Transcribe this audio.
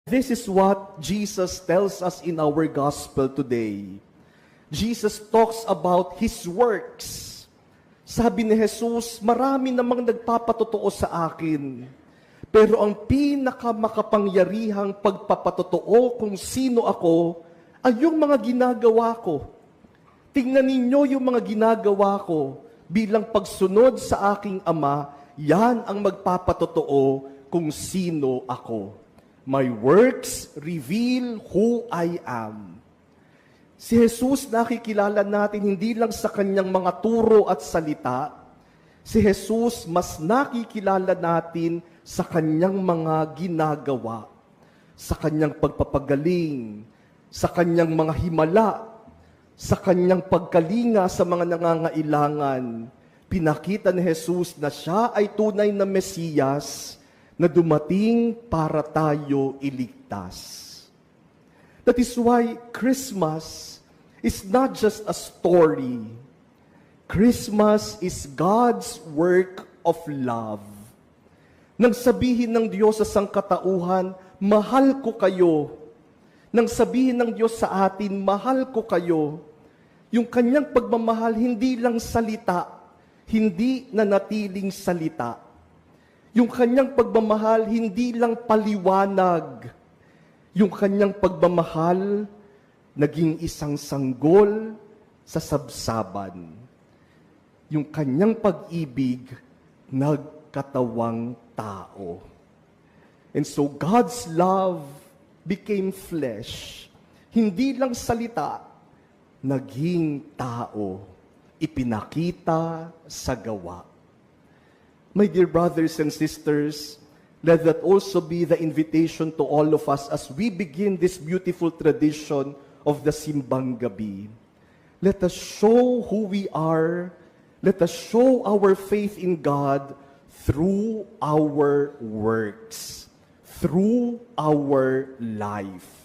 This is what Jesus tells us in our gospel today. Jesus talks about His works. Sabi ni Jesus, marami namang nagpapatotoo sa akin. Pero ang pinakamakapangyarihang pagpapatotoo kung sino ako ay yung mga ginagawa ko. Tingnan ninyo yung mga ginagawa ko bilang pagsunod sa aking Ama, yan ang magpapatotoo kung sino ako. My works reveal who I am. Si Jesus nakikilala natin hindi lang sa kanyang mga turo at salita. Si Jesus mas nakikilala natin sa kanyang mga ginagawa, sa kanyang pagpapagaling, sa kanyang mga himala, sa kanyang pagkalinga sa mga nangangailangan. Pinakita ni Jesus na siya ay tunay na Mesiyas na dumating para tayo iligtas. That is why Christmas is not just a story. Christmas is God's work of love. Nang sabihin ng Diyos sa sangkatauhan, mahal ko kayo. Nang sabihin ng Diyos sa atin, mahal ko kayo. Yung kanyang pagmamahal, hindi lang salita, hindi nanatiling salita. Yung kanyang pagmamahal, hindi lang paliwanag. Yung kanyang pagmamahal, naging isang sanggol sa sabsaban. Yung kanyang pag-ibig, nagkatawang tao. And so God's love became flesh. Hindi lang salita, naging tao. Ipinakita sa gawa. My dear brothers and sisters, let that also be the invitation to all of us as we begin this beautiful tradition of the Simbang Gabi. Let us show who we are. Let us show our faith in God through our works, through our life.